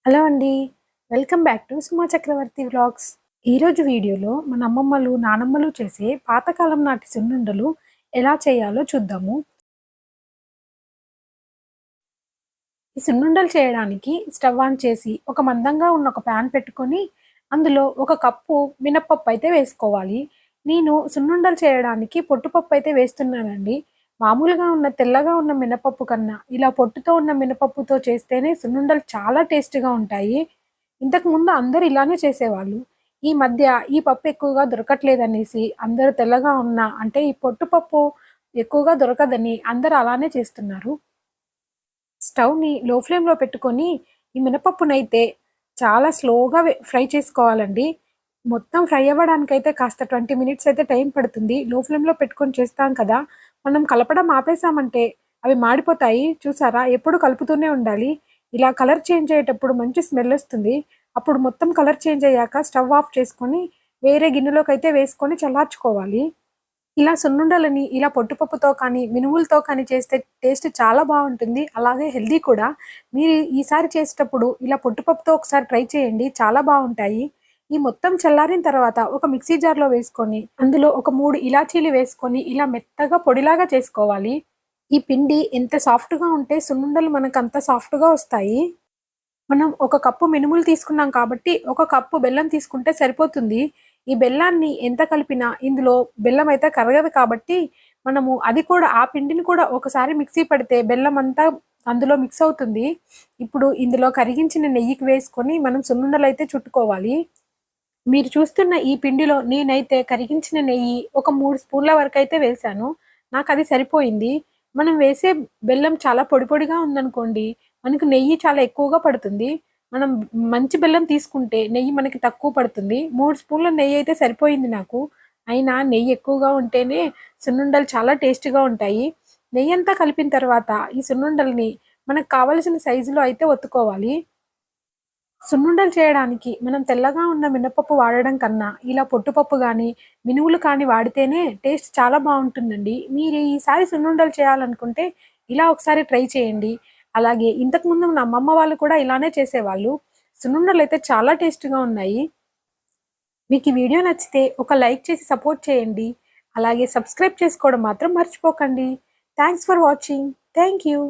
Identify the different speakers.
Speaker 1: Hello అండి. Welcome back to Suma Chakravarthi vlogs. ఈరోజు వీడియోలో మన అమ్మమ్మలు, నానమ్మలు చేసే పాతకాలం నాటి సున్నుండలు ఎలా చేయాలో చూద్దాము. ఈ సున్నుండలు చేయడానికి స్టవ్ ఆన్ చేసి ఒక మందంగా ఉన్న ఒక ప్యాన్ పెట్టుకొని అందులో ఒక కప్పు మినపప్పు అయితే వేసుకోవాలి. నేను సున్నుండలు చేయడానికి పొట్టుపప్పు అయితే వేస్తున్నానండి. మామూలుగా ఉన్న తెల్లగా ఉన్న మినపప్పు కన్నా ఇలా పొట్టుతో ఉన్న మినపప్పుతో చేస్తేనే సున్నుండలు చాలా టేస్ట్‌గా ఉంటాయి. ఇంతకుముందు అందరూ ఇలానే చేసేవాళ్ళు. ఈ మధ్య ఈ పప్పు ఎక్కువగా దొరకట్లేదనేసి అందరూ తెల్లగా ఉన్న అంటే ఈ పొట్టు పప్పు ఎక్కువగా దొరకదని అందరూ అలానే చేస్తున్నారు. స్టవ్‌ని లో ఫ్లేమ్‌లో పెట్టుకొని ఈ మినపప్పునైతే చాలా స్లోగా ఫ్రై చేసుకోవాలండి. మొత్తం ఫ్రై అవ్వడానికైతే కాస్త 20 మినిట్స్ అయితే టైం పడుతుంది. లో ఫ్లేమ్‌లో పెట్టుకొని చేస్తాం కదా! మనం కలపడం ఆపేసామంటే అవి మాడిపోతాయి. చూసారా? ఎప్పుడు కలుపుతూనే ఉండాలి. ఇలా కలర్ చేంజ్ అయ్యేటప్పుడు మంచి స్మెల్ ఒస్తుంది. అప్పుడు మొత్తం కలర్ చేంజ్ అయ్యాక స్టవ్ ఆఫ్ చేసుకొని వేరే గిన్నెలోకైతే వేసుకొని చల్లార్చుకోవాలి. ఇలా సున్నుండలని ఇలా పొట్టుపప్పుతో కానీ, మినుములతో కానీ చేస్తే టేస్ట్ చాలా బావుంటుంది. అలాగే హెల్తీ కూడా. మీరు ఈసారి చేసేటప్పుడు ఇలా పొట్టుపప్పుతో ఒకసారి ట్రై చేయండి. చాలా బావుంటాయి. ఈ మొత్తం చల్లారిన తర్వాత ఒక మిక్సీ జార్‌లో వేసుకొని, అందులో ఒక 3 ఇలాచీలు వేసుకొని ఇలా మెత్తగా పొడిలాగా చేసుకోవాలి. ఈ పిండి ఎంత సాఫ్ట్‌గా ఉంటే సున్నుండలు మనకంత సాఫ్ట్‌గా వస్తాయి. మనం ఒక కప్పు మినుములు తీసుకున్నాం కాబట్టి, ఒక కప్పు బెల్లం తీసుకుంటే సరిపోతుంది. ఈ బెల్లాన్ని ఎంత కలిపినా ఇందులో బెల్లం అయితే కరగదు కాబట్టి, మనము అది కూడా ఆ పిండిని కూడా ఒకసారి మిక్సీ పడితే బెల్లమంతా అందులో మిక్స్ అవుతుంది. ఇప్పుడు ఇందులో కరిగించిన నెయ్యికి వేసుకొని మనం సున్నుండలైతే చుట్టుకోవాలి. మీరు చూస్తున్న ఈ పిండిలో నేనైతే కరిగించిన నెయ్యి ఒక 3 స్పూన్ల వరకైతే వేశాను. నాకది సరిపోయింది. మనం వేసే బెల్లం చాలా పొడి పొడిగా ఉందనుకోండి, మనకు నెయ్యి చాలా ఎక్కువగా పడుతుంది. మనం మంచి బెల్లం తీసుకుంటే నెయ్యి మనకి తక్కువ పడుతుంది. 3 స్పూన్ల నెయ్యయితే సరిపోయింది నాకు. అయినా నెయ్యి ఎక్కువగా ఉంటేనే సున్నుండలు చాలా టేస్టీగా ఉంటాయి. నెయ్యంతా కలిపిన తర్వాత ఈ సున్నుండలని మనకు కావాల్సిన సైజులో అయితే ఒత్తుకోవాలి. సున్నుండలు చేయడానికి మనం తెల్లగా ఉన్న మినపప్పు వాడడం కన్నా, ఇలా పొట్టుపప్పు గానీ, మినుములు కానీ వాడితేనే టేస్ట్ చాలా బావుంటుందండి. మీరు ఈసారి సున్నుండలు చేయాలనుకుంటే, ఇలా ఒకసారి ట్రై చేయండి. అలాగే ఇంతకుముందు మన అమ్మమ్మ వాళ్ళు కూడా ఇలానే చేసేవాళ్ళు. సున్నుండలైతే చాలా టేస్ట్‌గా ఉన్నాయి. మీకు ఈ వీడియో నచ్చితే ఒక లైక్ చేసి సపోర్ట్ చేయండి. అలాగే సబ్స్క్రైబ్ చేసుకోవడం మాత్రం మర్చిపోకండి. Thanks for watching. Thank you.